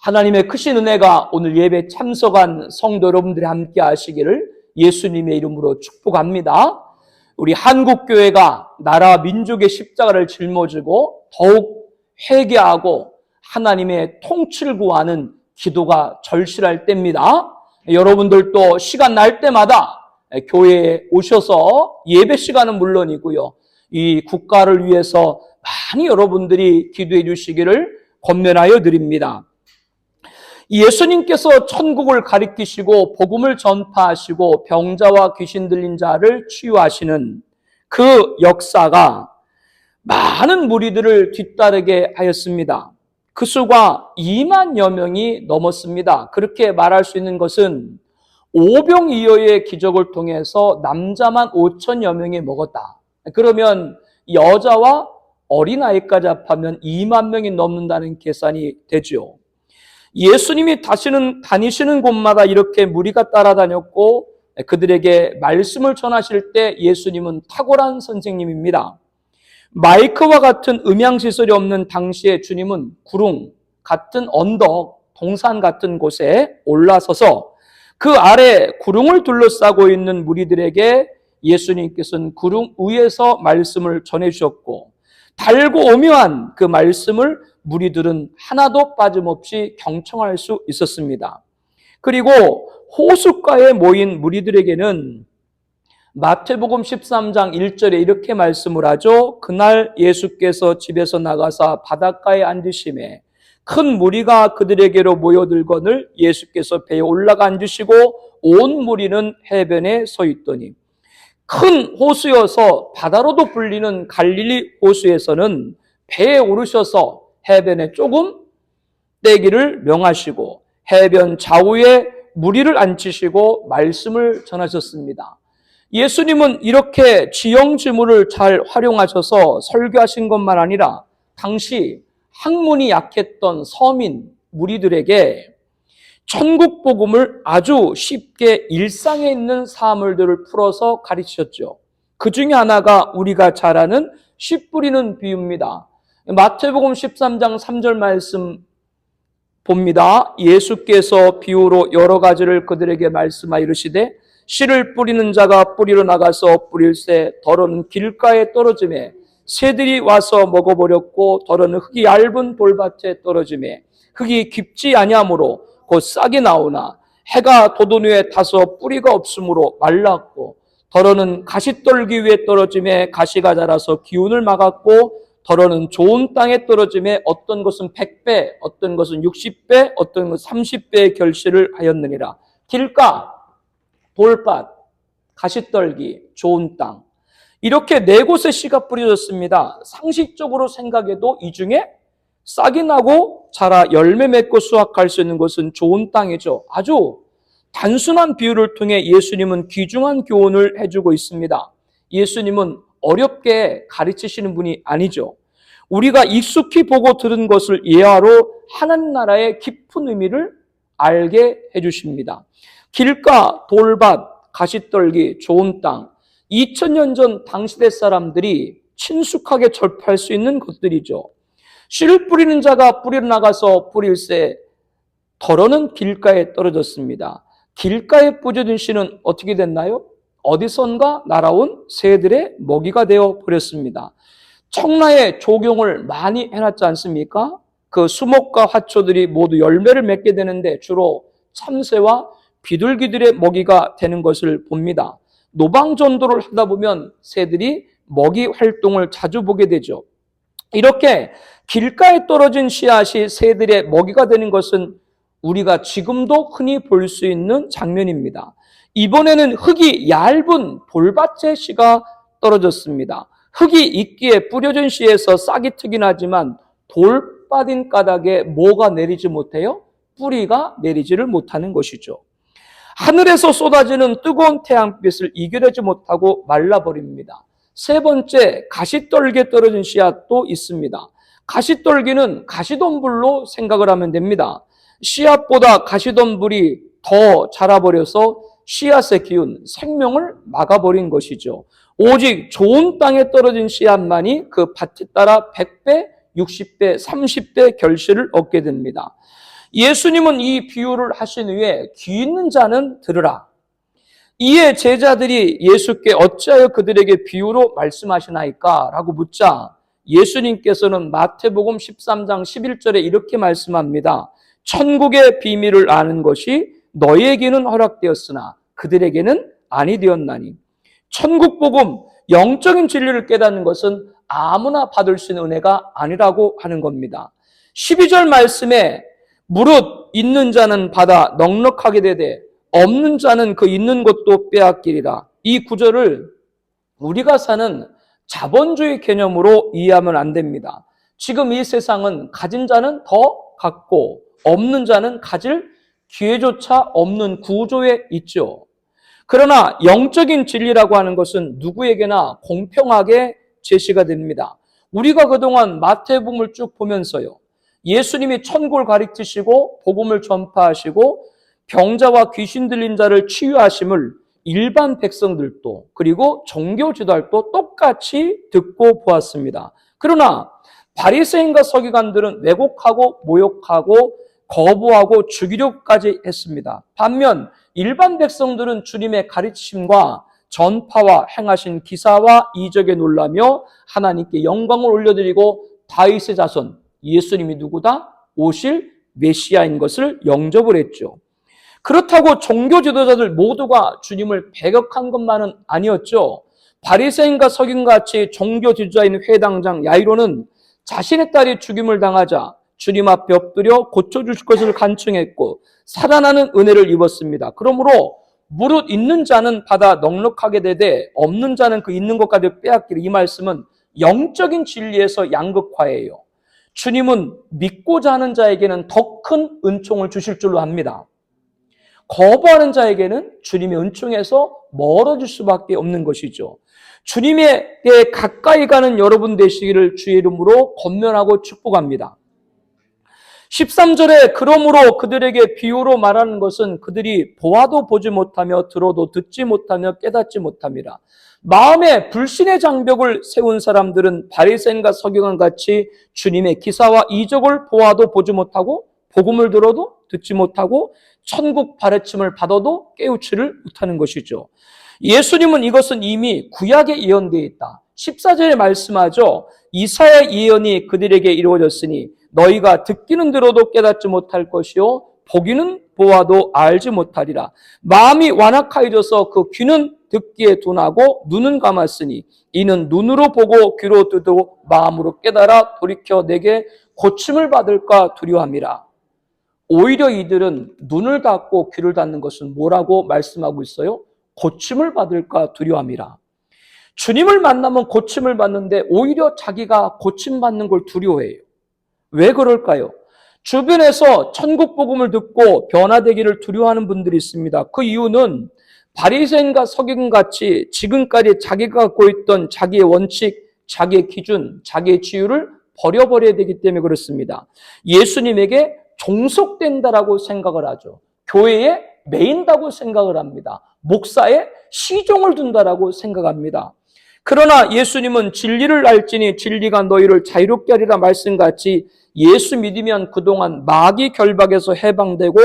하나님의 크신 은혜가 오늘 예배 참석한 성도 여러분들이 함께 하시기를 예수님의 이름으로 축복합니다. 우리 한국교회가 나라 민족의 십자가를 짊어지고 더욱 회개하고 하나님의 통치를 구하는 기도가 절실할 때입니다. 여러분들도 시간 날 때마다 교회에 오셔서 예배 시간은 물론이고요, 이 국가를 위해서 많이 여러분들이 기도해 주시기를 권면하여 드립니다. 예수님께서 천국을 가리키시고 복음을 전파하시고 병자와 귀신 들린 자를 치유하시는 그 역사가 많은 무리들을 뒤따르게 하였습니다. 그 수가 2만여 명이 넘었습니다. 그렇게 말할 수 있는 것은 오병이어의 기적을 통해서 남자만 5천여 명이 먹었다. 그러면 여자와 어린아이까지 합하면 2만 명이 넘는다는 계산이 되죠. 예수님이 다니시는 곳마다 이렇게 무리가 따라다녔고 그들에게 말씀을 전하실 때 예수님은 탁월한 선생님입니다. 마이크와 같은 음향시설이 없는 당시에 주님은 구름 같은 언덕, 동산 같은 곳에 올라서서 그 아래 구름을 둘러싸고 있는 무리들에게 예수님께서는 구름 위에서 말씀을 전해주셨고, 달고 오묘한 그 말씀을 무리들은 하나도 빠짐없이 경청할 수 있었습니다. 그리고 호숫가에 모인 무리들에게는 마태복음 13장 1절에 이렇게 말씀을 하죠. 그날 예수께서 집에서 나가사 바닷가에 앉으심에 큰 무리가 그들에게로 모여들거늘 예수께서 배에 올라가 앉으시고 온 무리는 해변에 서 있더니, 큰 호수여서 바다로도 불리는 갈릴리 호수에서는 배에 오르셔서 해변에 조금 떼기를 명하시고 해변 좌우에 무리를 앉히시고 말씀을 전하셨습니다. 예수님은 이렇게 지형지물을 잘 활용하셔서 설교하신 것만 아니라 당시 학문이 약했던 서민 무리들에게 천국 복음을 아주 쉽게 일상에 있는 사물들을 풀어서 가르치셨죠. 그 중에 하나가 우리가 잘 아는 씨 뿌리는 비유입니다. 마태복음 13장 3절 말씀 봅니다. 예수께서 비유로 여러 가지를 그들에게 말씀하여 이르시되 씨를 뿌리는 자가 뿌리러 나가서 뿌릴새 덜어는 길가에 떨어지매 새들이 와서 먹어버렸고 덜어는 흙이 얇은 돌밭에 떨어지매 흙이 깊지 아니하므로 곧 싹이 나오나 해가 돋은 후에 타서 뿌리가 없으므로 말랐고 덜어는 가시떨기 위에 떨어지매 가시가 자라서 기운을 막았고 덜어는 좋은 땅에 떨어지매 어떤 것은 100배, 어떤 것은 60배, 어떤 것은 30배의 결실을 하였느니라. 길가, 돌밭, 가시떨기, 좋은 땅, 이렇게 네 곳의 씨가 뿌려졌습니다. 상식적으로 생각해도 이 중에 싹이 나고 자라 열매 맺고 수확할 수 있는 것은 좋은 땅이죠. 아주 단순한 비유를 통해 예수님은 귀중한 교훈을 해주고 있습니다. 예수님은 어렵게 가르치시는 분이 아니죠. 우리가 익숙히 보고 들은 것을 예화로 하나님 나라의 깊은 의미를 알게 해주십니다. 길가, 돌밭, 가시떨기, 좋은 땅, 2000년 전 당시대 사람들이 친숙하게 접할 수 있는 것들이죠. 씨를 뿌리는 자가 뿌리러 나가서 뿌릴새 덜어는 길가에 떨어졌습니다. 길가에 뿌려진 씨는 어떻게 됐나요? 어디선가 날아온 새들의 먹이가 되어 버렸습니다. 청라에 조경을 많이 해놨지 않습니까? 그 수목과 화초들이 모두 열매를 맺게 되는데 주로 참새와 비둘기들의 먹이가 되는 것을 봅니다. 노방전도를 하다 보면 새들이 먹이 활동을 자주 보게 되죠. 이렇게 길가에 떨어진 씨앗이 새들의 먹이가 되는 것은 우리가 지금도 흔히 볼 수 있는 장면입니다. 이번에는 흙이 얇은 돌밭에 씨가 떨어졌습니다. 흙이 있기에 뿌려진 씨에서 싹이 트긴 하지만 돌밭인 까닭에 뭐가 내리지 못해요? 뿌리가 내리지를 못하는 것이죠. 하늘에서 쏟아지는 뜨거운 태양빛을 이겨내지 못하고 말라버립니다. 세 번째, 가시떨기에 떨어진 씨앗도 있습니다. 가시떨기는 가시덤불로 생각을 하면 됩니다. 씨앗보다 가시덤불이 더 자라버려서 씨앗의 기운, 생명을 막아버린 것이죠. 오직 좋은 땅에 떨어진 씨앗만이 그 밭에 따라 100배, 60배, 30배 결실을 얻게 됩니다. 예수님은 이 비유를 하신 후에 귀 있는 자는 들으라. 이에 제자들이 예수께 어찌하여 그들에게 비유로 말씀하시나이까? 라고 묻자 예수님께서는 마태복음 13장 11절에 이렇게 말씀합니다. 천국의 비밀을 아는 것이 너희에게는 허락되었으나 그들에게는 아니 되었나니. 천국 복음, 영적인 진리를 깨닫는 것은 아무나 받을 수 있는 은혜가 아니라고 하는 겁니다. 12절 말씀에 무릇 있는 자는 받아 넉넉하게 되되 없는 자는 그 있는 것도 빼앗기리라. 이 구절을 우리가 사는 자본주의 개념으로 이해하면 안 됩니다. 지금 이 세상은 가진 자는 더 갖고 없는 자는 가질 기회조차 없는 구조에 있죠. 그러나 영적인 진리라고 하는 것은 누구에게나 공평하게 제시가 됩니다. 우리가 그동안 마태복음을 쭉 보면서요. 예수님이 천국을 가르치시고 복음을 전파하시고 병자와 귀신 들린 자를 치유하심을 일반 백성들도 그리고 종교 지도자도 똑같이 듣고 보았습니다. 그러나 바리새인과 서기관들은 왜곡하고 모욕하고 거부하고 죽이려고까지 했습니다. 반면 일반 백성들은 주님의 가르치심과 전파와 행하신 기사와 이적에 놀라며 하나님께 영광을 올려드리고 다윗의 자손 예수님이 누구다? 오실 메시아인 것을 영접을 했죠. 그렇다고 종교 지도자들 모두가 주님을 배격한 것만은 아니었죠. 바리새인과 서기관같이 종교 지도자인 회당장 야이로는 자신의 딸이 죽임을 당하자 주님 앞에 엎드려 고쳐주실 것을 간청했고 살아나는 은혜를 입었습니다. 그러므로 무릇 있는 자는 받아 넉넉하게 되되 없는 자는 그 있는 것까지 빼앗기리. 이 말씀은 영적인 진리에서 양극화예요. 주님은 믿고자 하는 자에게는 더 큰 은총을 주실 줄로 압니다. 거부하는 자에게는 주님의 은총에서 멀어질 수밖에 없는 것이죠. 주님에게 가까이 가는 여러분 되시기를 주의 이름으로 권면하고 축복합니다. 13절에 그러므로 그들에게 비유로 말하는 것은 그들이 보아도 보지 못하며 들어도 듣지 못하며 깨닫지 못함이라. 마음에 불신의 장벽을 세운 사람들은 바리새인과 서기관같이 주님의 기사와 이적을 보아도 보지 못하고 복음을 들어도 듣지 못하고 천국 가르침을 받아도 깨우치를 못하는 것이죠. 예수님은 이것은 이미 구약에 예언되어 있다. 14절에 말씀하죠. 이사야의 예언이 그들에게 이루어졌으니 너희가 듣기는 들어도 깨닫지 못할 것이요 보기는 보아도 알지 못하리라. 마음이 완악하여져서 그 귀는 듣기에 둔하고 눈은 감았으니 이는 눈으로 보고 귀로 듣고 마음으로 깨달아 돌이켜 내게 고침을 받을까 두려워함이라. 오히려 이들은 눈을 닫고 귀를 닫는 것은 뭐라고 말씀하고 있어요? 고침을 받을까 두려워함이라. 주님을 만나면 고침을 받는데 오히려 자기가 고침받는 걸 두려워해요. 왜 그럴까요? 주변에서 천국 복음을 듣고 변화되기를 두려워하는 분들이 있습니다. 그 이유는 바리새인과 서기관같이 지금까지 자기가 갖고 있던 자기의 원칙, 자기의 기준, 자기의 지유를 버려버려야 되기 때문에 그렇습니다. 예수님에게 종속된다라고 생각을 하죠. 교회에 매인다고 생각을 합니다. 목사에 시종을 둔다라고 생각합니다. 그러나 예수님은 진리를 알지니 진리가 너희를 자유롭게 하리라 말씀같이 예수 믿으면 그동안 마귀 결박에서 해방되고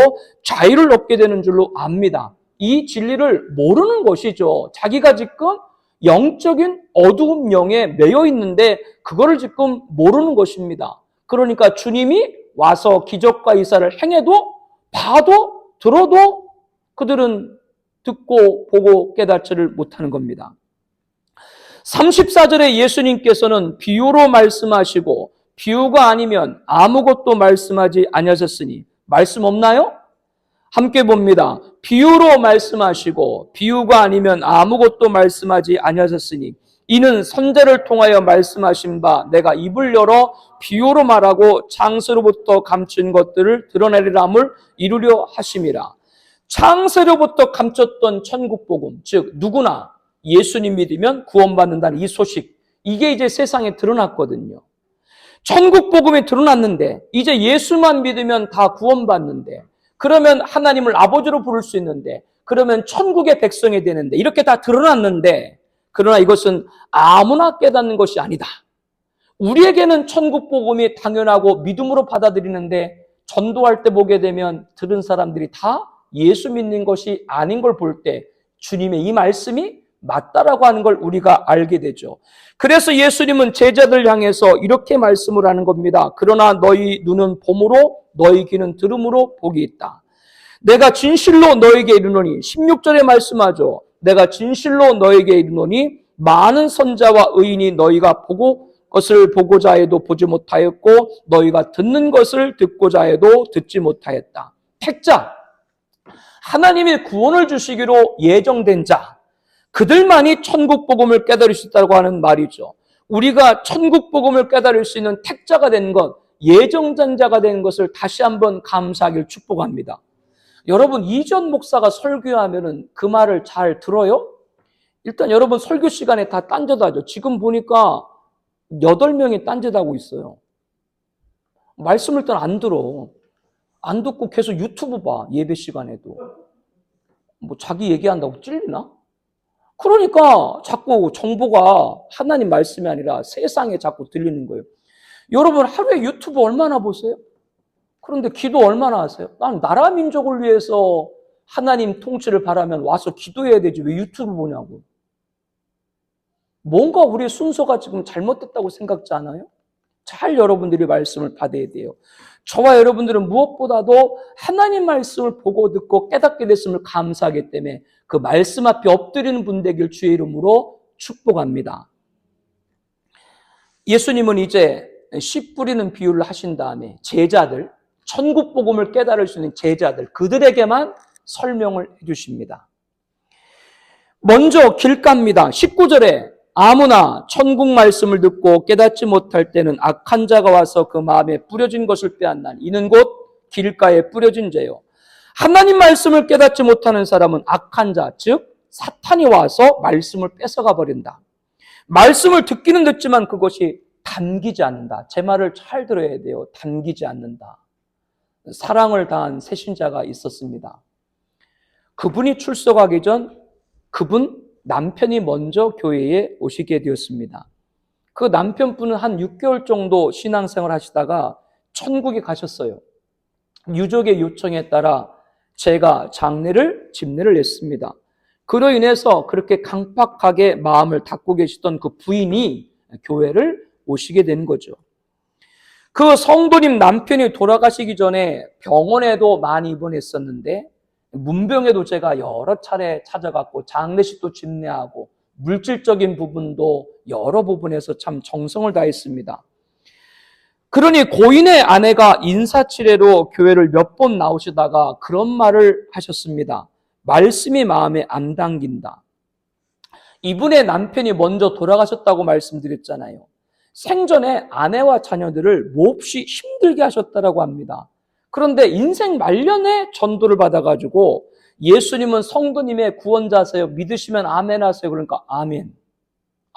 자유를 얻게 되는 줄로 압니다. 이 진리를 모르는 것이죠. 자기가 지금 영적인 어두운 영에 매여 있는데 그거를 지금 모르는 것입니다. 그러니까 주님이 와서 기적과 이사를 행해도 봐도 들어도 그들은 듣고 보고 깨닫지를 못하는 겁니다. 34절에 예수님께서는 비유로 말씀하시고 비유가 아니면 아무것도 말씀하지 아니하셨으니 말씀 없나요? 함께 봅니다. 비유로 말씀하시고 비유가 아니면 아무것도 말씀하지 아니하셨으니 이는 선지자를 통하여 말씀하신 바 내가 입을 열어 비유로 말하고 창세로부터 감춘 것들을 드러내리라함을 이루려 하심이라. 창세로부터 감췄던 천국 복음, 즉 누구나 예수님 믿으면 구원받는다는 이 소식, 이게 이제 세상에 드러났거든요. 천국 복음이 드러났는데 이제 예수만 믿으면 다 구원받는데 그러면 하나님을 아버지로 부를 수 있는데 그러면 천국의 백성이 되는데 이렇게 다 드러났는데 그러나 이것은 아무나 깨닫는 것이 아니다. 우리에게는 천국 복음이 당연하고 믿음으로 받아들이는데 전도할 때 보게 되면 들은 사람들이 다 예수 믿는 것이 아닌 걸 볼 때 주님의 이 말씀이 맞다라고 하는 걸 우리가 알게 되죠. 그래서 예수님은 제자들 향해서 이렇게 말씀을 하는 겁니다. 그러나 너희 눈은 봄으로 너희 귀는 들음으로 복이 있다. 내가 진실로 너에게 이르노니 16절에 말씀하죠. 내가 진실로 너에게 이르노니 많은 선자와 의인이 너희가 것을 보고자 해도 보지 못하였고 너희가 듣는 것을 듣고자 해도 듣지 못하였다. 택자, 하나님이 구원을 주시기로 예정된 자, 그들만이 천국 복음을 깨달을 수 있다고 하는 말이죠. 우리가 천국 복음을 깨달을 수 있는 택자가 된 것, 예정자가 된 것을 다시 한번 감사하길 축복합니다. 여러분, 이전 목사가 설교하면은 그 말을 잘 들어요? 일단 여러분 설교 시간에 다 딴짓하죠. 지금 보니까 8명이 딴짓하고 있어요. 말씀을 일단 안 들어. 안 듣고 계속 유튜브 봐. 예배 시간에도. 뭐 자기 얘기한다고 찔리나? 그러니까 자꾸 정보가 하나님 말씀이 아니라 세상에 자꾸 들리는 거예요. 여러분 하루에 유튜브 얼마나 보세요? 그런데 기도 얼마나 하세요? 난 나라 민족을 위해서 하나님 통치를 바라면 와서 기도해야 되지 왜 유튜브 보냐고. 뭔가 우리의 순서가 지금 잘못됐다고 생각지 않아요? 잘 여러분들이 말씀을 받아야 돼요. 저와 여러분들은 무엇보다도 하나님 말씀을 보고 듣고 깨닫게 됐음을 감사하기 때문에 그 말씀 앞에 엎드리는 분 되길 주의 이름으로 축복합니다. 예수님은 이제 씨 뿌리는 비유를 하신 다음에 제자들, 천국 복음을 깨달을 수 있는 제자들, 그들에게만 설명을 해주십니다. 먼저 길가입니다. 19절에 아무나 천국 말씀을 듣고 깨닫지 못할 때는 악한 자가 와서 그 마음에 뿌려진 것을 빼앗나니 이는 곧 길가에 뿌려진 죄요. 하나님 말씀을 깨닫지 못하는 사람은 악한 자, 즉 사탄이 와서 말씀을 뺏어가 버린다. 말씀을 듣기는 듣지만 그것이 담기지 않는다. 제 말을 잘 들어야 돼요. 담기지 않는다. 사랑을 다한 새신자가 있었습니다. 그분이 출석하기 전 그분 남편이 먼저 교회에 오시게 되었습니다. 그 남편분은 한 6개월 정도 신앙생활 하시다가 천국에 가셨어요. 유족의 요청에 따라 제가 집례를 했습니다. 그로 인해서 그렇게 강팍하게 마음을 닫고 계시던 그 부인이 교회를 오시게 된 거죠. 그 성도님 남편이 돌아가시기 전에 병원에도 많이 입원했었는데 문병에도 제가 여러 차례 찾아갔고 장례식도 집례하고 물질적인 부분도 여러 부분에서 참 정성을 다했습니다. 그러니 고인의 아내가 인사치레로 교회를 몇 번 나오시다가 그런 말을 하셨습니다. 말씀이 마음에 안 담긴다. 이분의 남편이 먼저 돌아가셨다고 말씀드렸잖아요. 생전에 아내와 자녀들을 몹시 힘들게 하셨다고 합니다. 그런데 인생 말년에 전도를 받아가지고 예수님은 성도님의 구원자세요. 믿으시면 아멘 하세요. 그러니까 아멘.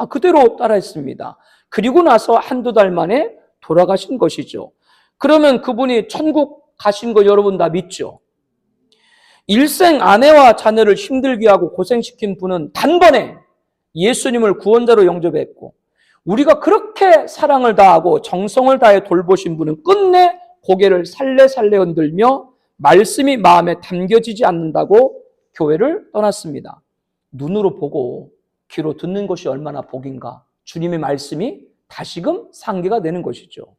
그대로 따라했습니다. 그리고 나서 한두 달 만에 돌아가신 것이죠. 그러면 그분이 천국 가신 거 여러분 다 믿죠? 일생 아내와 자녀를 힘들게 하고 고생시킨 분은 단번에 예수님을 구원자로 영접했고 우리가 그렇게 사랑을 다하고 정성을 다해 돌보신 분은 끝내 고개를 살레살레 흔들며 말씀이 마음에 담겨지지 않는다고 교회를 떠났습니다. 눈으로 보고 귀로 듣는 것이 얼마나 복인가. 주님의 말씀이 다시금 상기가 되는 것이죠.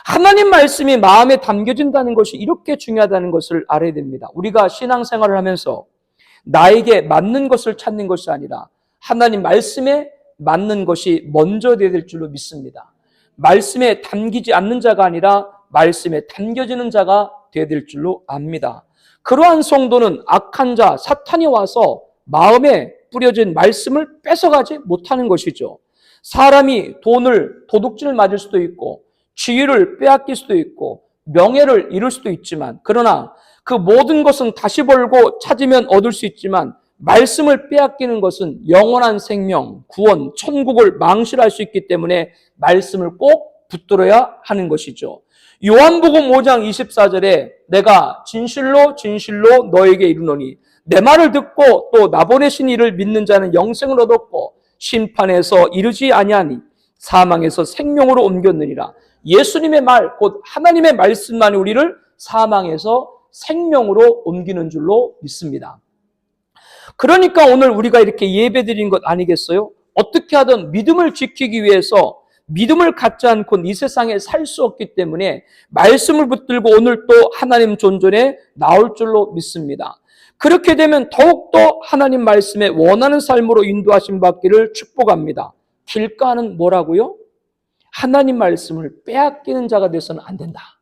하나님 말씀이 마음에 담겨진다는 것이 이렇게 중요하다는 것을 알아야 됩니다. 우리가 신앙생활을 하면서 나에게 맞는 것을 찾는 것이 아니라 하나님 말씀에 맞는 것이 먼저 되어야 될 줄로 믿습니다. 말씀에 담기지 않는 자가 아니라 말씀에 담겨지는 자가 되어야 될 줄로 압니다. 그러한 성도는 악한 자, 사탄이 와서 마음에 뿌려진 말씀을 뺏어가지 못하는 것이죠. 사람이 돈을 도둑질 맞을 수도 있고 지위를 빼앗길 수도 있고 명예를 잃을 수도 있지만 그러나 그 모든 것은 다시 벌고 찾으면 얻을 수 있지만 말씀을 빼앗기는 것은 영원한 생명, 구원, 천국을 망실할 수 있기 때문에 말씀을 꼭 붙들어야 하는 것이죠. 요한복음 5장 24절에 내가 진실로 너에게 이르노니 내 말을 듣고 또 나 보내신 이를 믿는 자는 영생을 얻었고 심판에서 이르지 아니하니 사망에서 생명으로 옮겼느니라. 예수님의 말, 곧 하나님의 말씀만이 우리를 사망에서 생명으로 옮기는 줄로 믿습니다. 그러니까 오늘 우리가 이렇게 예배드린 것 아니겠어요? 어떻게 하든 믿음을 지키기 위해서 믿음을 갖지 않고는 이 세상에 살 수 없기 때문에 말씀을 붙들고 오늘 또 하나님 존전에 나올 줄로 믿습니다. 그렇게 되면 더욱더 하나님 말씀에 원하는 삶으로 인도하심 받기를 축복합니다. 길가는 뭐라고요? 하나님 말씀을 빼앗기는 자가 되어서는 안 된다.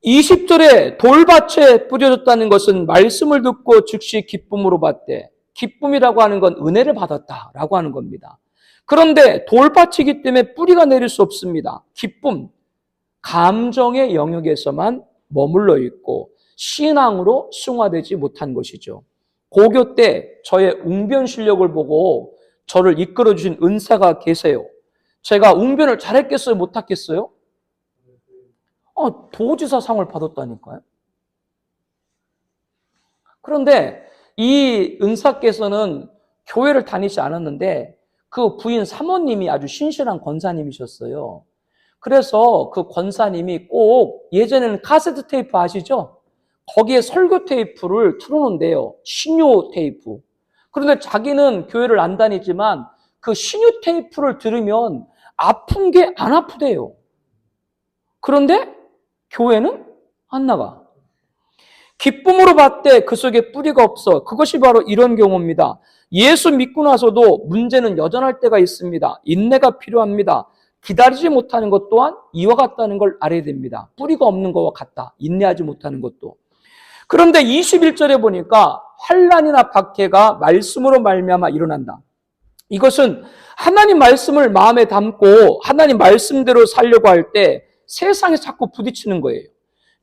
20절에 돌밭에 뿌려졌다는 것은 말씀을 듣고 즉시 기쁨으로 받되, 기쁨이라고 하는 건 은혜를 받았다라고 하는 겁니다. 그런데 돌밭이기 때문에 뿌리가 내릴 수 없습니다. 기쁨, 감정의 영역에서만 머물러 있고 신앙으로 승화되지 못한 것이죠. 고교 때 저의 웅변 실력을 보고 저를 이끌어 주신 은사가 계세요. 제가 웅변을 잘했겠어요? 못했겠어요? 도지사 상을 받았다니까요. 그런데 이 은사께서는 교회를 다니지 않았는데 그 부인 사모님이 아주 신실한 권사님이셨어요. 그래서 그 권사님이 꼭 예전에는 카세트 테이프 아시죠? 거기에 설교 테이프를 틀어놓은대요. 신유 테이프. 그런데 자기는 교회를 안 다니지만 그 신유 테이프를 들으면 아픈 게 안 아프대요. 그런데 교회는 안 나가. 기쁨으로 받되 그 속에 뿌리가 없어. 그것이 바로 이런 경우입니다. 예수 믿고 나서도 문제는 여전할 때가 있습니다. 인내가 필요합니다. 기다리지 못하는 것 또한 이와 같다는 걸 알아야 됩니다. 뿌리가 없는 것과 같다. 인내하지 못하는 것도. 그런데 21절에 보니까 환난이나 박해가 말씀으로 말미암아 일어난다. 이것은 하나님 말씀을 마음에 담고 하나님 말씀대로 살려고 할 때 세상에 자꾸 부딪히는 거예요.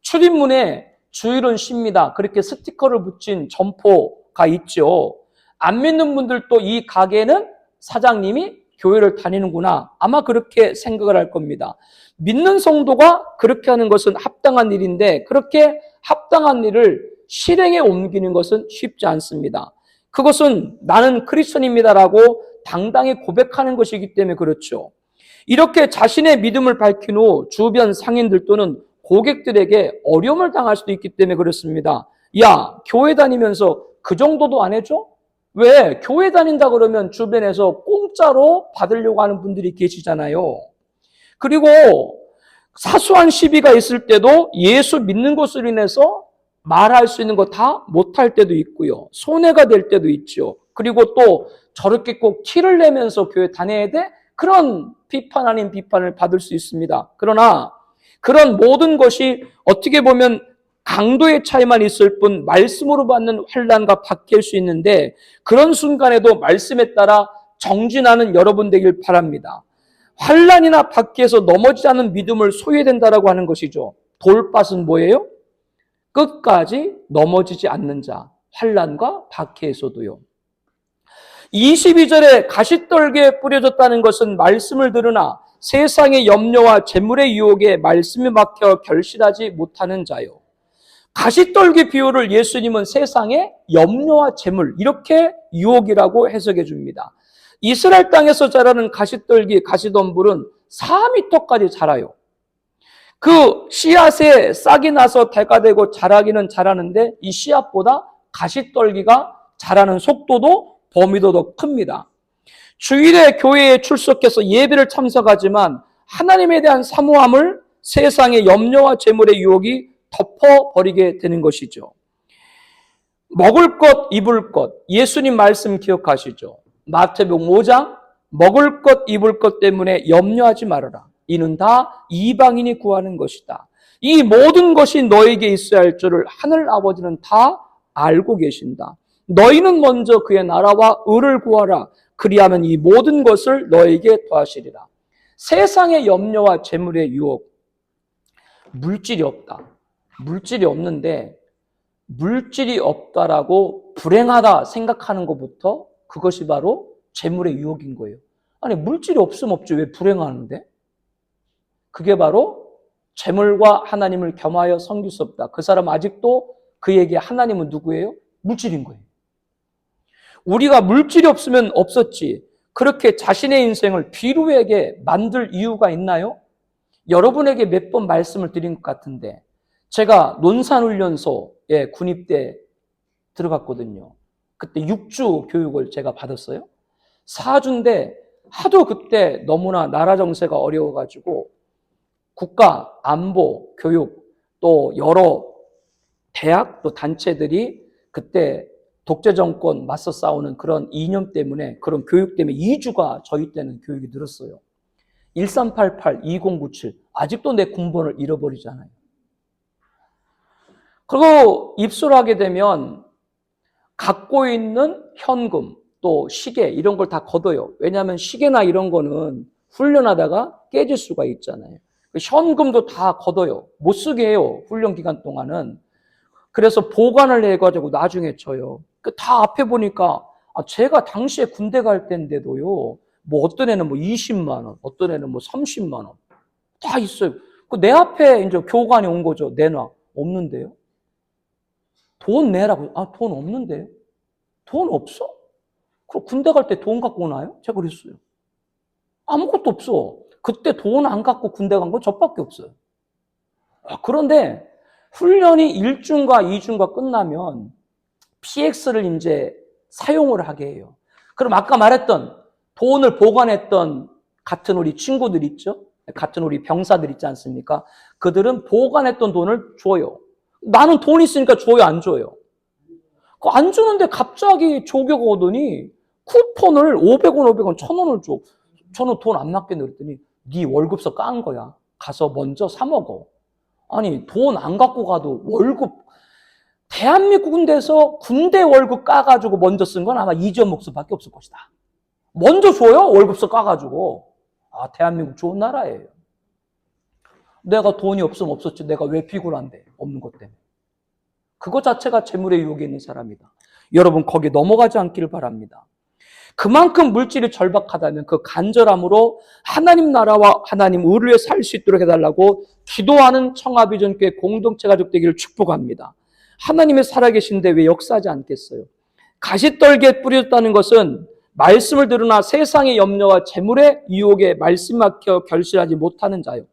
출입문에 주일은 쉽니다. 그렇게 스티커를 붙인 점포가 있죠. 안 믿는 분들도 이 가게는 사장님이 교회를 다니는구나. 아마 그렇게 생각을 할 겁니다. 믿는 성도가 그렇게 하는 것은 합당한 일인데 그렇게 합당한 일을 실행에 옮기는 것은 쉽지 않습니다. 그것은 나는 크리스천입니다라고 당당히 고백하는 것이기 때문에 그렇죠. 이렇게 자신의 믿음을 밝힌 후 주변 상인들 또는 고객들에게 어려움을 당할 수도 있기 때문에 그렇습니다. 야, 교회 다니면서 그 정도도 안 해줘? 왜? 교회 다닌다 그러면 주변에서 공짜로 받으려고 하는 분들이 계시잖아요. 그리고 사소한 시비가 있을 때도 예수 믿는 것으로 인해서 말할 수 있는 거 다 못할 때도 있고요. 손해가 될 때도 있죠. 그리고 또 저렇게 꼭 티를 내면서 교회 다녀야 돼? 그런 비판 아닌 비판을 받을 수 있습니다. 그러나 그런 모든 것이 어떻게 보면 강도의 차이만 있을 뿐 말씀으로 받는 환난과 박해일 수 있는데 그런 순간에도 말씀에 따라 정진하는 여러분 되길 바랍니다. 환난이나 박해에서 넘어지지 않는 믿음을 소유해야 된다라고 하는 것이죠. 돌밭은 뭐예요? 끝까지 넘어지지 않는 자. 환난과 박해에서도요. 22절에 가시떨기에 뿌려졌다는 것은 말씀을 들으나 세상의 염려와 재물의 유혹에 말씀이 막혀 결실하지 못하는 자요. 가시떨기 비유를 예수님은 세상의 염려와 재물 이렇게 유혹이라고 해석해 줍니다. 이스라엘 땅에서 자라는 가시떨기, 가시덤불은 4m까지 자라요. 그 씨앗에 싹이 나서 대가 되고 자라기는 자라는데 이 씨앗보다 가시떨기가 자라는 속도도 범위도 더 큽니다. 주일에 교회에 출석해서 예배를 참석하지만 하나님에 대한 사모함을 세상의 염려와 재물의 유혹이 덮어버리게 되는 것이죠. 먹을 것, 입을 것, 예수님 말씀 기억하시죠? 마태복음 5장, 먹을 것, 입을 것 때문에 염려하지 말아라. 이는 다 이방인이 구하는 것이다. 이 모든 것이 너에게 있어야 할 줄을 하늘 아버지는 다 알고 계신다. 너희는 먼저 그의 나라와 의를 구하라. 그리하면 이 모든 것을 너에게 더하시리라. 세상의 염려와 재물의 유혹, 물질이 없다. 물질이 없는데 물질이 없다라고 불행하다 생각하는 것부터 그것이 바로 재물의 유혹인 거예요. 아니 물질이 없으면 없지 왜 불행하는데? 그게 바로 재물과 하나님을 겸하여 섬길 수 없다. 그 사람 아직도 그에게 하나님은 누구예요? 물질인 거예요. 우리가 물질이 없으면 없었지. 그렇게 자신의 인생을 비루하게 만들 이유가 있나요? 여러분에게 몇 번 말씀을 드린 것 같은데 제가 논산훈련소에 군입대 들어갔거든요. 그때 6주 교육을 제가 받았어요. 4주인데 하도 그때 너무나 나라 정세가 어려워가지고 국가, 안보, 교육 또 여러 대학 또 단체들이 그때 독재 정권 맞서 싸우는 그런 이념 때문에 그런 교육 때문에 2주가 저희 때는 교육이 늘었어요. 1388, 2097 아직도 내 군번을 잃어버리잖아요. 그리고 입소를 하게 되면 갖고 있는 현금 또 시계 이런 걸 다 걷어요. 왜냐하면 시계나 이런 거는 훈련하다가 깨질 수가 있잖아요. 현금도 다 걷어요. 못 쓰게 해요. 훈련 기간 동안은. 그래서 보관을 해가지고 나중에 줘요. 다 앞에 보니까 제가 당시에 군대 갈 때인데도요. 뭐 어떤 애는 뭐 20만 원, 어떤 애는 뭐 30만 원 다 있어요. 내 앞에 이제 교관이 온 거죠. 내놔. 없는데요. 돈 내라고. 돈 없는데요. 돈 없어? 그럼 군대 갈 때 돈 갖고 오나요? 제가 그랬어요. 아무것도 없어. 그때 돈 안 갖고 군대 간 건 저밖에 없어요. 그런데 훈련이 1주인가 2주인가 끝나면 PX를 이제 사용을 하게 해요. 그럼 아까 말했던 돈을 보관했던 같은 우리 친구들 있죠? 같은 우리 병사들 있지 않습니까? 그들은 보관했던 돈을 줘요. 나는 돈 있으니까 줘요, 안 줘요? 안 주는데 갑자기 조교가 오더니 쿠폰을 500원, 500원, 1000원을 줘. 저는 돈 안 맞겠네 그랬더니 네 월급서 깐 거야. 가서 먼저 사 먹어. 아니 돈 안 갖고 가도 월급 대한민국 군대에서 군대 월급 까가지고 먼저 쓴 건 아마 이지원 목수밖에 없을 것이다. 먼저 줘요 월급서 까가지고. 대한민국 좋은 나라예요. 내가 돈이 없으면 없었지 내가 왜 비굴한데 없는 것 때문에. 그것 자체가 재물의 유혹에 있는 사람이다. 여러분 거기 넘어가지 않기를 바랍니다. 그만큼 물질이 절박하다면 그 간절함으로 하나님 나라와 하나님 의를 위해 살 수 있도록 해달라고 기도하는 청아비전교회 공동체 가족 되기를 축복합니다. 하나님의 살아계신데 왜 역사하지 않겠어요? 가시떨기에 뿌려졌다는 것은 말씀을 들으나 세상의 염려와 재물의 유혹에 말씀 막혀 결실하지 못하는 자요.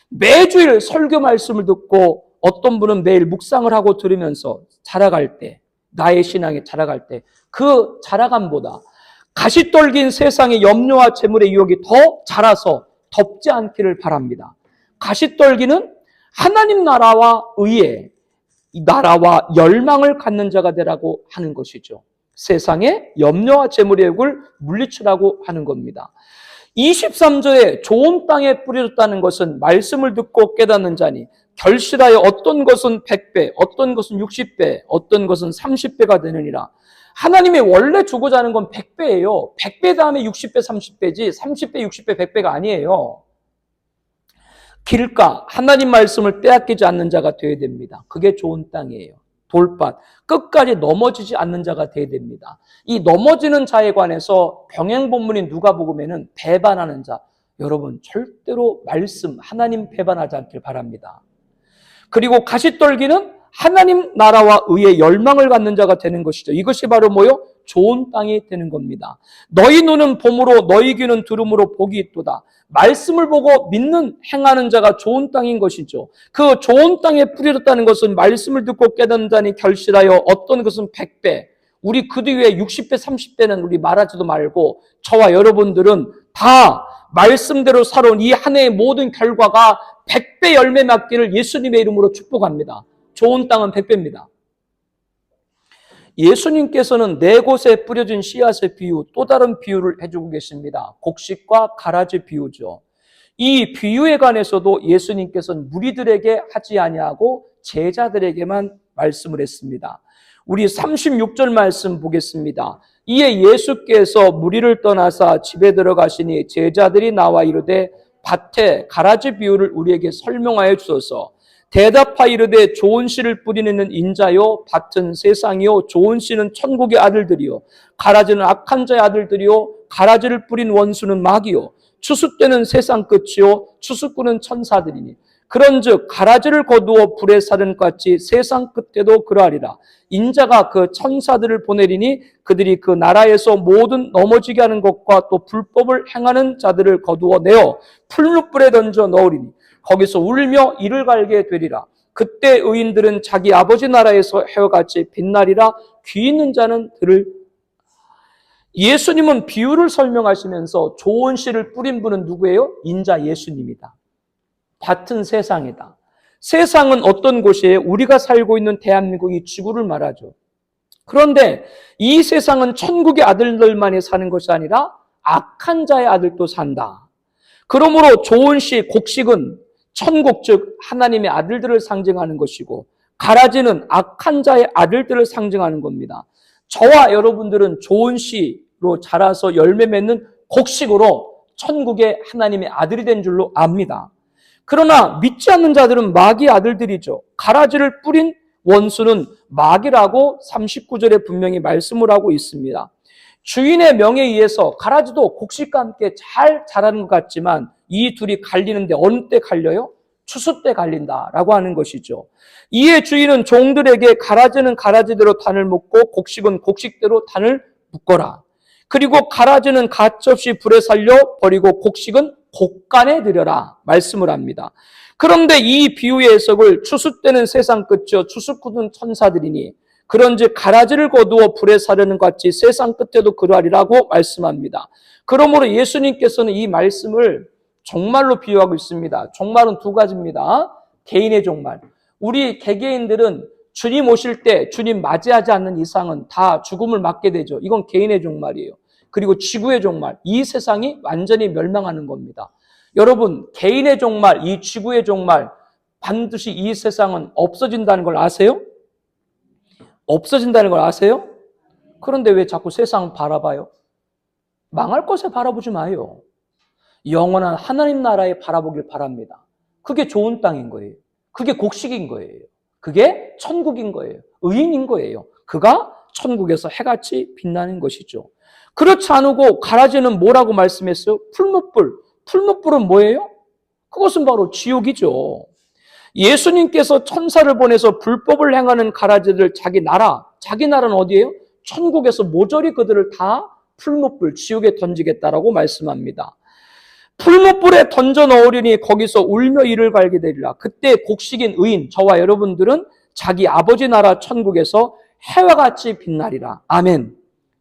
매주일 설교 말씀을 듣고 어떤 분은 매일 묵상을 하고 들으면서 자라갈 때, 나의 신앙에 자라갈 때 그 자라감보다 가시떨긴 세상의 염려와 재물의 유혹이 더 자라서 덮지 않기를 바랍니다. 가시떨기는 하나님 나라와 의에 이 나라와 열망을 갖는 자가 되라고 하는 것이죠. 세상의 염려와 재물의 유혹을 물리치라고 하는 겁니다. 23절에 좋은 땅에 뿌려졌다는 것은 말씀을 듣고 깨닫는 자니 결실하여 어떤 것은 100배, 어떤 것은 60배, 어떤 것은 30배가 되느니라. 하나님이 원래 주고자 하는 건 100배예요. 100배 다음에 60배, 30배지 30배, 60배, 100배가 아니에요. 길가, 하나님 말씀을 빼앗기지 않는 자가 되어야 됩니다. 그게 좋은 땅이에요. 돌밭, 끝까지 넘어지지 않는 자가 되어야 됩니다. 이 넘어지는 자에 관해서 병행본문인 누가복음에는 배반하는 자. 여러분 절대로 말씀, 하나님 배반하지 않길 바랍니다. 그리고 가시떨기는 하나님 나라와 의의 열망을 갖는 자가 되는 것이죠. 이것이 바로 뭐요? 좋은 땅이 되는 겁니다. 너희 눈은 봄으로 너희 귀는 들음으로 복이 있도다. 말씀을 보고 믿는 행하는 자가 좋은 땅인 것이죠. 그 좋은 땅에 뿌려졌다는 것은 말씀을 듣고 깨닫는 자니 결실하여 어떤 것은 100배, 우리 그 뒤에 60배, 30배는 우리 말하지도 말고 저와 여러분들은 다 말씀대로 살아온 이 한 해의 모든 결과가 100배 열매 맺기를 예수님의 이름으로 축복합니다. 좋은 땅은 100배입니다. 예수님께서는 네 곳에 뿌려진 씨앗의 비유, 또 다른 비유를 해주고 계십니다. 곡식과 가라지 비유죠. 이 비유에 관해서도 예수님께서는 무리들에게 하지 아니하고 제자들에게만 말씀을 했습니다. 우리 36절 말씀 보겠습니다. 이에 예수께서 무리를 떠나사 집에 들어가시니 제자들이 나와 이르되 밭에 가라지 비유를 우리에게 설명하여 주소서. 대답하여 이르되 좋은 씨를 뿌리는 인자요 밭은 세상이요 좋은 씨는 천국의 아들들이요 가라지는 악한 자의 아들들이요 가라지를 뿌린 원수는 마귀요 추수 때는 세상 끝이요 추수꾼은 천사들이니 그런즉 가라지를 거두어 불에 사른 것 같이 세상 끝에도 그러하리라. 인자가 그 천사들을 보내리니 그들이 그 나라에서 모든 넘어지게 하는 것과 또 불법을 행하는 자들을 거두어 내어 풀무불에 던져 넣으리니 거기서 울며 이를 갈게 되리라. 그때 의인들은 자기 아버지 나라에서 해와 같이 빛나리라. 귀 있는 자는 들을. 예수님은 비유를 설명하시면서 좋은 씨를 뿌린 분은 누구예요? 인자 예수님이다. 같은 세상이다. 세상은 어떤 곳이에요? 우리가 살고 있는 대한민국이 지구를 말하죠. 그런데 이 세상은 천국의 아들들만이 사는 것이 아니라 악한 자의 아들도 산다. 그러므로 좋은 씨, 곡식은 천국, 즉 하나님의 아들들을 상징하는 것이고, 가라지는 악한 자의 아들들을 상징하는 겁니다. 저와 여러분들은 좋은 씨로 자라서 열매 맺는 곡식으로 천국의 하나님의 아들이 된 줄로 압니다. 그러나 믿지 않는 자들은 마귀의 아들들이죠. 가라지를 뿌린 원수는 마귀라고 39절에 분명히 말씀을 하고 있습니다. 주인의 명에 의해서 가라지도 곡식과 함께 잘 자라는 것 같지만 이 둘이 갈리는데 어느 때 갈려요? 추수 때 갈린다라고 하는 것이죠. 이에 주인은 종들에게 가라지는 가라지대로 단을 묶고 곡식은 곡식대로 단을 묶어라. 그리고 가라지는 가차없이 불에 살려 버리고 곡식은 곡간에 들여라 말씀을 합니다. 그런데 이 비유의 해석을 추수 때는 세상 끝이요 추수 끝은 천사들이니 그런즉 가라지를 거두어 불에 사려는 것 같이 세상 끝에도 그러하리라고 말씀합니다. 그러므로 예수님께서는 이 말씀을 종말로 비유하고 있습니다. 종말은 두 가지입니다. 개인의 종말. 우리 개개인들은 주님 오실 때 주님 맞이하지 않는 이상은 다 죽음을 맞게 되죠. 이건 개인의 종말이에요. 그리고 지구의 종말, 이 세상이 완전히 멸망하는 겁니다. 여러분, 개인의 종말, 이 지구의 종말, 반드시 이 세상은 없어진다는 걸 아세요? 없어진다는 걸 아세요? 그런데 왜 자꾸 세상을 바라봐요? 망할 것에 바라보지 마요. 영원한 하나님 나라에 바라보길 바랍니다. 그게 좋은 땅인 거예요. 그게 곡식인 거예요. 그게 천국인 거예요. 의인인 거예요. 그가 천국에서 해같이 빛나는 것이죠. 그렇지 않고 가라지는 뭐라고 말씀했어요? 풀무불. 풀무불은 뭐예요? 그것은 바로 지옥이죠. 예수님께서 천사를 보내서 불법을 행하는 가라지들 자기 나라는 어디예요? 천국에서 모조리 그들을 다 풀무불, 지옥에 던지겠다라고 말씀합니다. 풀무불에 던져 넣으리니 거기서 울며 이를 갈게 되리라. 그때 곡식인 의인, 저와 여러분들은 자기 아버지 나라 천국에서 해와 같이 빛나리라. 아멘.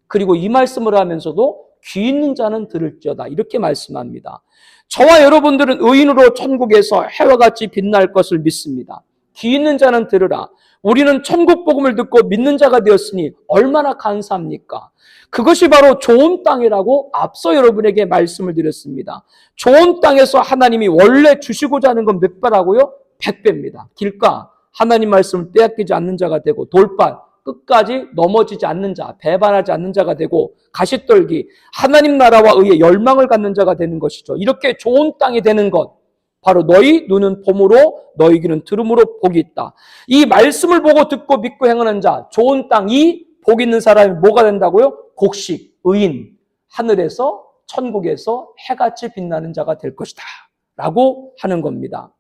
그리고 이 말씀을 하면서도 귀 있는 자는 들을지어다. 이렇게 말씀합니다. 저와 여러분들은 의인으로 천국에서 해와 같이 빛날 것을 믿습니다. 귀 있는 자는 들으라. 우리는 천국 복음을 듣고 믿는 자가 되었으니 얼마나 감사합니까? 그것이 바로 좋은 땅이라고 앞서 여러분에게 말씀을 드렸습니다. 좋은 땅에서 하나님이 원래 주시고자 하는 건 몇 배라고요? 100배입니다. 길가, 하나님 말씀을 빼앗기지 않는 자가 되고 돌발, 끝까지 넘어지지 않는 자, 배반하지 않는 자가 되고 가시떨기, 하나님 나라와 의의 열망을 갖는 자가 되는 것이죠. 이렇게 좋은 땅이 되는 것, 바로 너희 눈은 봄으로 너희 귀는 들음으로 복이 있다. 이 말씀을 보고 듣고 믿고 행하는 자, 좋은 땅이 복 있는 사람이 뭐가 된다고요? 곡식, 의인, 하늘에서 천국에서 해같이 빛나는 자가 될 것이다 라고 하는 겁니다.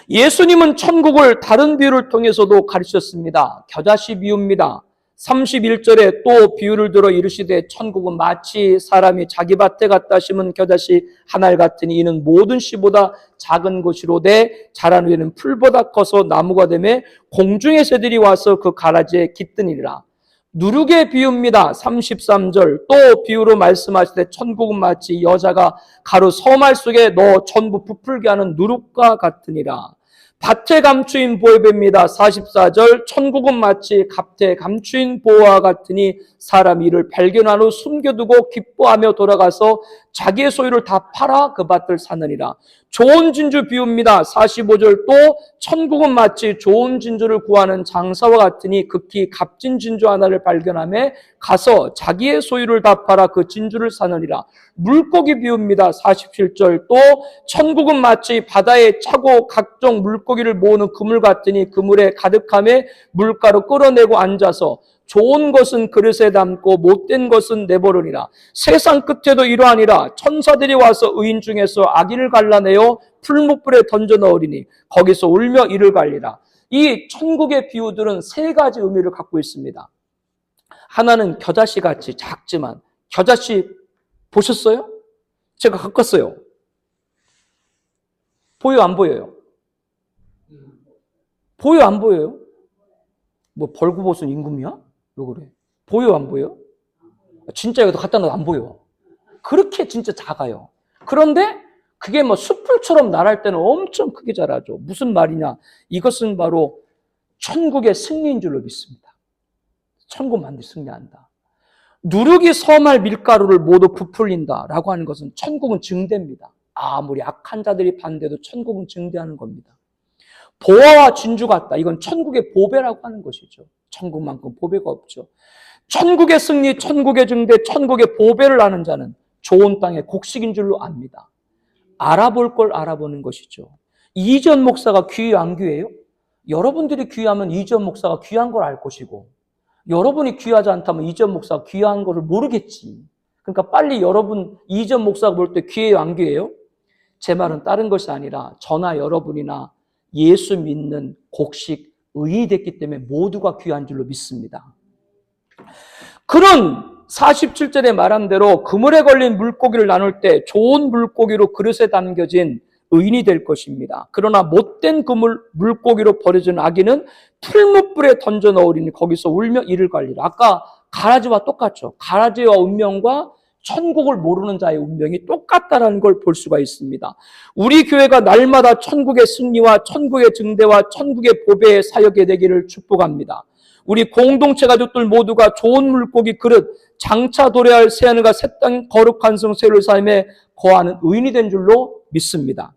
예수님은 천국을 다른 비유를 통해서도 가르치셨습니다. 겨자씨 비유입니다. 31절에 또 비유를 들어 이르시되 천국은 마치 사람이 자기 밭에 갖다 심은 겨자씨 한 알 같으니 이는 모든 씨보다 작은 것이로되 자란 후에는 풀보다 커서 나무가 되매 공중의 새들이 와서 그 가라지에 깃드니라. 누룩의 비유입니다. 33절 또 비유로 말씀하시되 천국은 마치 여자가 가루 서말 속에 넣어 전부 부풀게 하는 누룩과 같으니라. 밭에 감추인 보배입니다. 44절 천국은 마치 값에 감추인 보화와 같으니 사람 이를 발견한 후 숨겨두고 기뻐하며 돌아가서 자기의 소유를 다 팔아 그 밭을 사느니라. 좋은 진주 비유입니다. 45절 또 천국은 마치 좋은 진주를 구하는 장사와 같으니 극히 값진 진주 하나를 발견하며 가서 자기의 소유를 다 팔아 그 진주를 사느니라. 물고기 비유입니다. 47절 또 천국은 마치 바다에 차고 각종 물고기를 모으는 그물 같으니 그물에 가득함에 물가로 끌어내고 앉아서 좋은 것은 그릇에 담고 못된 것은 내버리니라. 세상 끝에도 이러하니라. 천사들이 와서 의인 중에서 악인을 갈라내어 풀무불에 던져 넣으리니 거기서 울며 이를 갈리라. 이 천국의 비유들은 세 가지 의미를 갖고 있습니다. 하나는 겨자씨 같이 작지만, 겨자씨 보셨어요? 제가 갖고 왔어요. 보여요, 안 보여요? 보여요, 안 보여요? 뭐 벌구벗은 임금이야? 왜 그래? 보여요, 안 보여요? 진짜 여기다 갖다 놔도 안 보여. 그렇게 진짜 작아요. 그런데 그게 뭐 숯불처럼 날아갈 때는 엄청 크게 자라죠. 무슨 말이냐? 이것은 바로 천국의 승리인 줄로 믿습니다. 천국 만들 승리한다. 누룩이 섬할 밀가루를 모두 부풀린다라고 하는 것은 천국은 증대입니다. 아무리 악한 자들이 반대도 천국은 증대하는 겁니다. 보화와 진주 같다. 이건 천국의 보배라고 하는 것이죠. 천국만큼 보배가 없죠. 천국의 승리, 천국의 증대, 천국의 보배를 아는 자는 좋은 땅의 곡식인 줄로 압니다. 알아볼 걸 알아보는 것이죠. 이전 목사가 귀해요, 안 귀해요? 여러분들이 귀하면 이전 목사가 귀한 걸 알 것이고, 여러분이 귀하지 않다면 이전 목사가 귀한 거를 모르겠지. 그러니까 빨리 여러분 이전 목사가 볼 때 귀해요, 안 귀해요? 제 말은 다른 것이 아니라 저나 여러분이나 예수 믿는 곡식 의인이 됐기 때문에 모두가 귀한 줄로 믿습니다. 그런 47절에 말한 대로 그물에 걸린 물고기를 나눌 때 좋은 물고기로 그릇에 담겨진 의인이 될 것입니다. 그러나 못된 물고기로 버려진 아기는 풀무불에 던져 넣으리니 거기서 울며 이를 갈리라. 아까 가라지와 똑같죠. 가라지와 운명과 천국을 모르는 자의 운명이 똑같다는 걸 볼 수가 있습니다. 우리 교회가 날마다 천국의 승리와 천국의 증대와 천국의 보배의 사역이 되기를 축복합니다. 우리 공동체 가족들 모두가 좋은 물고기 그릇, 장차 도래할 새하늘과 새 땅 거룩한 성 세를 삶에 거하는 의인이 된 줄로 믿습니다.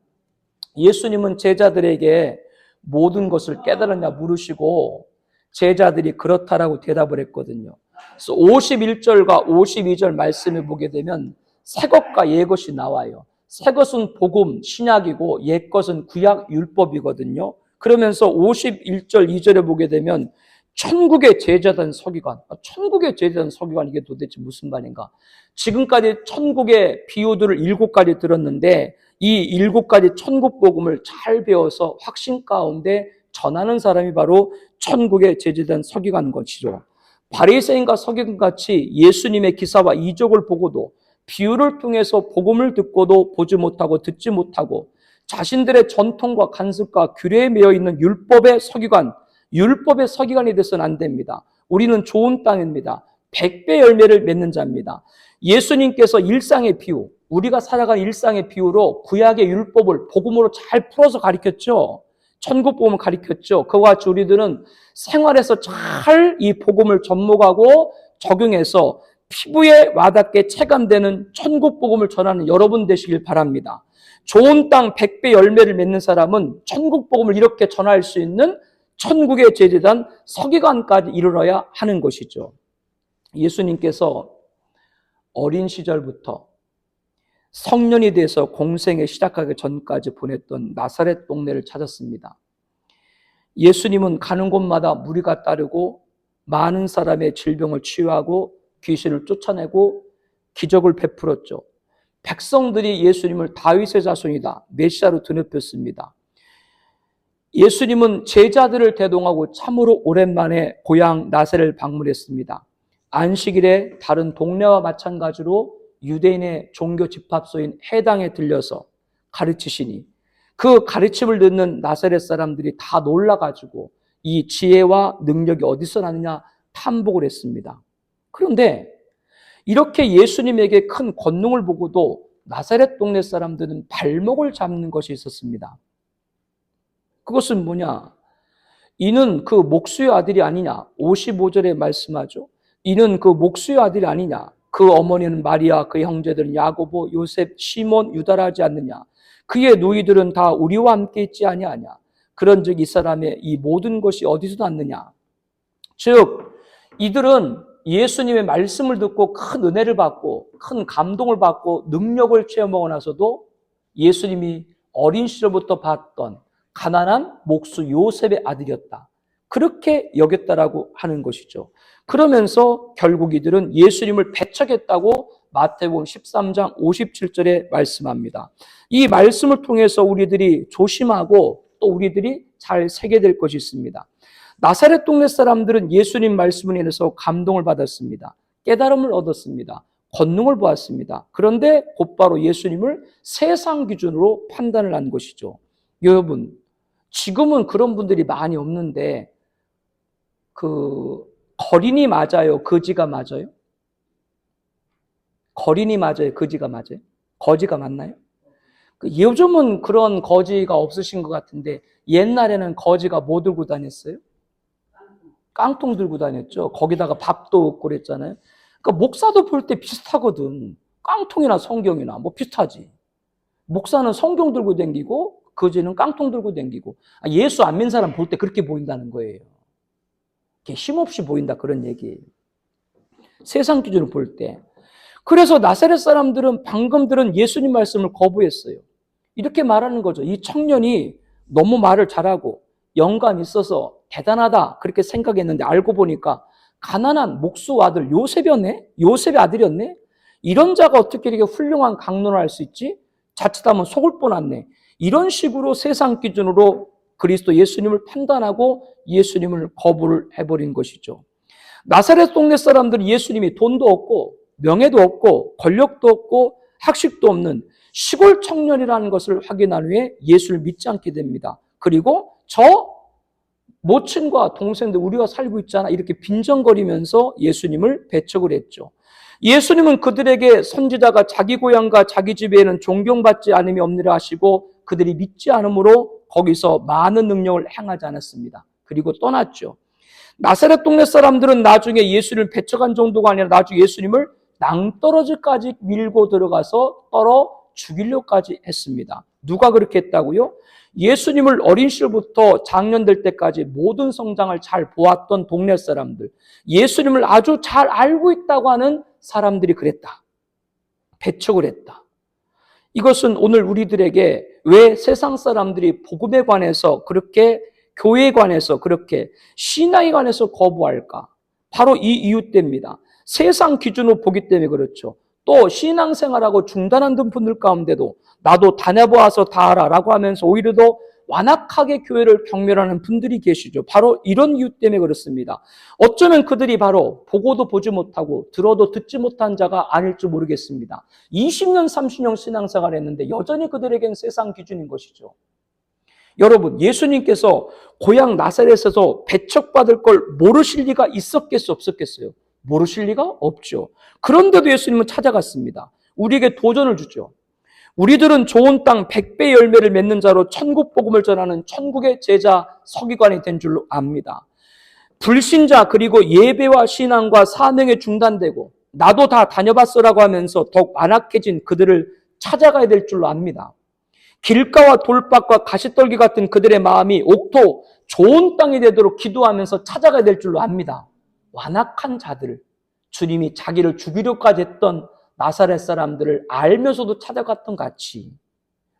예수님은 제자들에게 모든 것을 깨달았냐 물으시고 제자들이 그렇다라고 대답을 했거든요. 그래서 51절과 52절 말씀을 보게 되면 새 것과 옛 것이 나와요. 새 것은 복음, 신약이고 옛 것은 구약, 율법이거든요. 그러면서 51절 2절에 보게 되면 천국의 제자된 서기관. 천국의 제자된 서기관, 이게 도대체 무슨 말인가? 지금까지 천국의 비유들을 7가지 들었는데 이 7가지 천국 복음을 잘 배워서 확신 가운데 전하는 사람이 바로 천국의 제자된 서기관 것이죠. 바리새인과 서기관같이 예수님의 기사와 이적을 보고도 비유를 통해서 복음을 듣고도 보지 못하고 듣지 못하고 자신들의 전통과 간습과 규례에 매여 있는 율법의 서기관이 돼서는 안 됩니다. 우리는 좋은 땅입니다. 100배 열매를 맺는 자입니다. 예수님께서 일상의 비유, 우리가 살아간 일상의 비유로 구약의 율법을 복음으로 잘 풀어서 가르쳤죠. 천국 복음을 가르쳤죠. 그와 같이 우리들은 생활에서 잘 이 복음을 접목하고 적용해서 피부에 와닿게 체감되는 천국 복음을 전하는 여러분 되시길 바랍니다. 좋은 땅 100배 열매를 맺는 사람은 천국 복음을 이렇게 전할 수 있는 천국의 제자단 서기관까지 이르러야 하는 것이죠. 예수님께서 어린 시절부터 성년이 돼서 공생에 시작하기 전까지 보냈던 나사렛 동네를 찾았습니다. 예수님은 가는 곳마다 무리가 따르고 많은 사람의 질병을 치유하고 귀신을 쫓아내고 기적을 베풀었죠. 백성들이 예수님을 다윗의 자손이다, 메시아로 드높였습니다. 예수님은 제자들을 대동하고 참으로 오랜만에 고향 나사렛을 방문했습니다. 안식일에 다른 동네와 마찬가지로 유대인의 종교 집합소인 회당에 들려서 가르치시니 그 가르침을 듣는 나사렛 사람들이 다 놀라가지고 이 지혜와 능력이 어디서 나느냐 탐복을 했습니다. 그런데 이렇게 예수님에게 큰 권능을 보고도 나사렛 동네 사람들은 발목을 잡는 것이 있었습니다. 그것은 뭐냐? 이는 그 목수의 아들이 아니냐? 55절에 말씀하죠. 이는 그 목수의 아들이 아니냐? 그 어머니는 마리아, 그 형제들은 야고보, 요셉, 시몬, 유다라 하지 않느냐? 그의 누이들은 다 우리와 함께 있지 아니하냐? 그런즉 이 사람의 이 모든 것이 어디서 났느냐? 즉 이들은 예수님의 말씀을 듣고 큰 은혜를 받고 큰 감동을 받고 능력을 체험하고 나서도 예수님이 어린 시절부터 봤던 가난한 목수 요셉의 아들이었다, 그렇게 여겼다라고 하는 것이죠. 그러면서 결국 이들은 예수님을 배척했다고 마태복음 13장 57절에 말씀합니다. 이 말씀을 통해서 우리들이 조심하고 또 우리들이 잘 새게 될 것이 있습니다. 나사렛 동네 사람들은 예수님 말씀을 인해서 감동을 받았습니다. 깨달음을 얻었습니다. 권능을 보았습니다. 그런데 곧바로 예수님을 세상 기준으로 판단을 한 것이죠. 여러분, 지금은 그런 분들이 많이 없는데 거린이 맞아요? 거지가 맞아요? 거린이 맞아요? 거지가 맞아요? 거지가 맞나요? 요즘은 그런 거지가 없으신 것 같은데 옛날에는 거지가 뭐 들고 다녔어요? 깡통 들고 다녔죠. 거기다가 밥도 얻고 그랬잖아요. 그러니까 목사도 볼 때 비슷하거든. 깡통이나 성경이나 뭐 비슷하지. 목사는 성경 들고 다니고 거지는 깡통 들고 다니고 예수 안 믿는 사람 볼 때 그렇게 보인다는 거예요. 힘없이 보인다 그런 얘기예요. 세상 기준으로 볼 때. 그래서 나사렛 사람들은 방금 들은 예수님 말씀을 거부했어요. 이렇게 말하는 거죠. 이 청년이 너무 말을 잘하고 영감 있어서 대단하다 그렇게 생각했는데 알고 보니까 가난한 목수 아들 요셉이었네? 요셉의 아들이었네? 이런 자가 어떻게 이렇게 훌륭한 강론을 할 수 있지? 자칫하면 속을 뻔했네. 이런 식으로 세상 기준으로 그리스도 예수님을 판단하고 예수님을 거부를 해버린 것이죠. 나사렛 동네 사람들은 예수님이 돈도 없고 명예도 없고 권력도 없고 학식도 없는 시골 청년이라는 것을 확인한 후에 예수를 믿지 않게 됩니다. 그리고 저 모친과 동생들 우리가 살고 있잖아 이렇게 빈정거리면서 예수님을 배척을 했죠. 예수님은 그들에게 선지자가 자기 고향과 자기 집에는 존경받지 않음이 없느라 하시고 그들이 믿지 않으므로 거기서 많은 능력을 행하지 않았습니다. 그리고 떠났죠. 나사렛 동네 사람들은 나중에 예수를 배척한 정도가 아니라 나중에 예수님을 낭떠러지까지 밀고 들어가서 떨어 죽이려까지 했습니다. 누가 그렇게 했다고요? 예수님을 어린 시절부터 장년 될 때까지 모든 성장을 잘 보았던 동네 사람들, 예수님을 아주 잘 알고 있다고 하는 사람들이 그랬다. 배척을 했다. 이것은 오늘 우리들에게 왜 세상 사람들이 복음에 관해서 그렇게 교회에 관해서 그렇게 신앙에 관해서 거부할까? 바로 이 이유 때문입니다. 세상 기준으로 보기 때문에 그렇죠. 또 신앙생활하고 중단한 분들 가운데도 나도 다녀보아서 다 알아라고 하면서 오히려 더 완악하게 교회를 경멸하는 분들이 계시죠. 바로 이런 이유 때문에 그렇습니다. 어쩌면 그들이 바로 보고도 보지 못하고 들어도 듣지 못한 자가 아닐지 모르겠습니다. 20년, 30년 신앙생활을 했는데 여전히 그들에겐 세상 기준인 것이죠. 여러분, 예수님께서 고향 나사렛에서 배척받을 걸 모르실 리가 있었겠어요? 없었겠어요? 모르실 리가 없죠. 그런데도 예수님은 찾아갔습니다. 우리에게 도전을 주죠. 우리들은 좋은 땅 100배 열매를 맺는 자로 천국 복음을 전하는 천국의 제자 서기관이 된 줄로 압니다. 불신자 그리고 예배와 신앙과 사명에 중단되고 나도 다 다녀봤어라고 하면서 더욱 완악해진 그들을 찾아가야 될 줄로 압니다. 길가와 돌밭과 가시떨기 같은 그들의 마음이 옥토 좋은 땅이 되도록 기도하면서 찾아가야 될 줄로 압니다. 완악한 자들, 주님이 자기를 죽이려까지 했던 나사렛 사람들을 알면서도 찾아갔던 같이.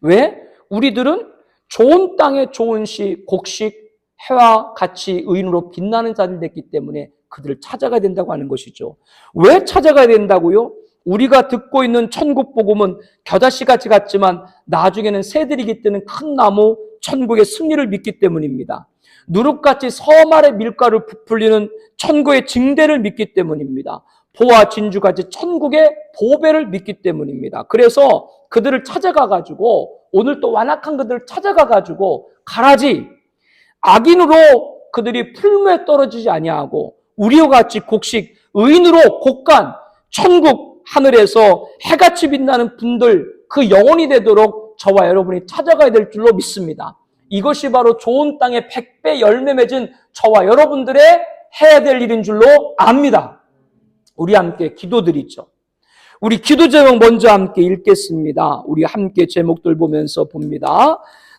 왜? 우리들은 좋은 땅에 좋은 시, 곡식, 해와 같이 의인으로 빛나는 자들이 됐기 때문에 그들을 찾아가야 된다고 하는 것이죠. 왜 찾아가야 된다고요? 우리가 듣고 있는 천국 복음은 겨자씨같이 같지만 나중에는 새들이 깃드는 큰 나무 천국의 승리를 믿기 때문입니다. 누룩같이 섬 아래 밀가루 부풀리는 천국의 증대를 믿기 때문입니다. 보화 진주같이 천국의 보배를 믿기 때문입니다. 그래서 그들을 찾아가가지고 오늘 또 완악한 그들을 찾아가가지고 가라지 악인으로 그들이 풀무에 떨어지지 아니하고 우리와 같이 곡식 의인으로 곡간 천국 하늘에서 해같이 빛나는 분들 그 영혼이 되도록 저와 여러분이 찾아가야 될 줄로 믿습니다. 이것이 바로 좋은 땅에 100배 열매 맺은 저와 여러분들의 해야 될 일인 줄로 압니다. 우리 함께 기도드리죠. 우리 기도 제목 먼저 함께 읽겠습니다. 우리 함께 제목들 보면서 봅니다.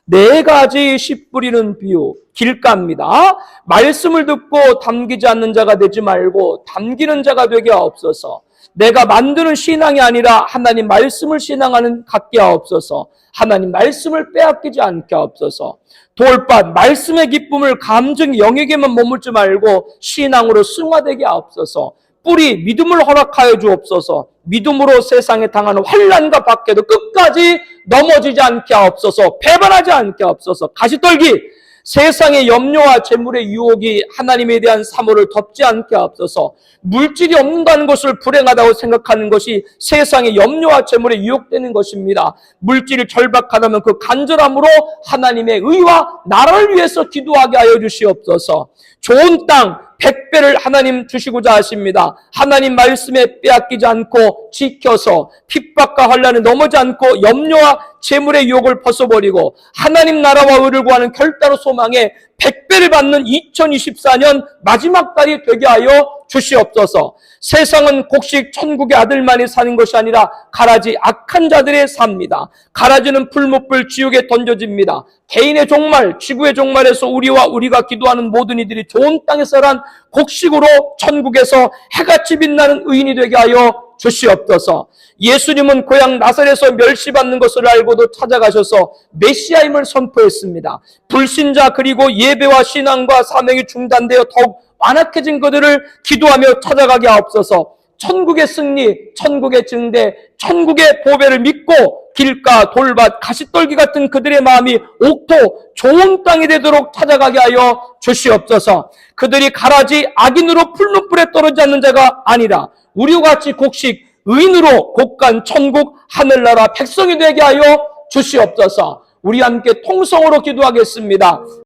4가지 씨 뿌리는 비유 길가입니다. 말씀을 듣고 담기지 않는 자가 되지 말고 담기는 자가 되게 하옵소서. 내가 만드는 신앙이 아니라 하나님 말씀을 신앙하는 갖게 하옵소서. 하나님 말씀을 빼앗기지 않게 하옵소서. 돌밭 말씀의 기쁨을 감정 영역에만 머물지 말고 신앙으로 승화되게 하옵소서. 뿌리 믿음을 허락하여 주옵소서. 믿음으로 세상에 당하는 환난과 박해도 끝까지 넘어지지 않게 하옵소서. 배반하지 않게 하옵소서. 가시떨기 세상의 염려와 재물의 유혹이 하나님에 대한 사모를 덮지 않게 앞서서 물질이 없는다는 것을 불행하다고 생각하는 것이 세상의 염려와 재물에 유혹되는 것입니다. 물질이 절박하다면 그 간절함으로 하나님의 의와 나라를 위해서 기도하게 하여 주시옵소서. 좋은 땅 100배를 하나님 주시고자 하십니다. 하나님 말씀에 빼앗기지 않고 지켜서 핍박과 환난에 넘어지 않고 염려와 재물의 유혹을 벗어버리고 하나님 나라와 의를 구하는 결단의 소망에 100배를 받는 2024년 마지막 달이 되게 하여 주시옵소서. 세상은 곡식 천국의 아들만이 사는 것이 아니라 가라지 악한 자들의 삽니다. 가라지는 풀무불 지옥에 던져집니다. 개인의 종말, 지구의 종말에서 우리가 기도하는 모든 이들이 좋은 땅에서 난 곡식으로 천국에서 해같이 빛나는 의인이 되게 하여 주시옵소서. 예수님은 고향 나사렛에서 멸시받는 것을 알고도 찾아가셔서 메시아임을 선포했습니다. 불신자 그리고 예배와 신앙과 사명이 중단되어 더욱 완악해진 그들을 기도하며 찾아가게 하옵소서. 천국의 승리, 천국의 증대, 천국의 보배를 믿고 길가, 돌밭, 가시떨기 같은 그들의 마음이 옥토, 좋은 땅이 되도록 찾아가게 하여 주시옵소서. 그들이 가라지 악인으로 풀무불에 떨어지지 않는 자가 아니라 우리와 같이 곡식, 의인으로 곳간 천국, 하늘나라 백성이 되게 하여 주시옵소서. 우리 함께 통성으로 기도하겠습니다.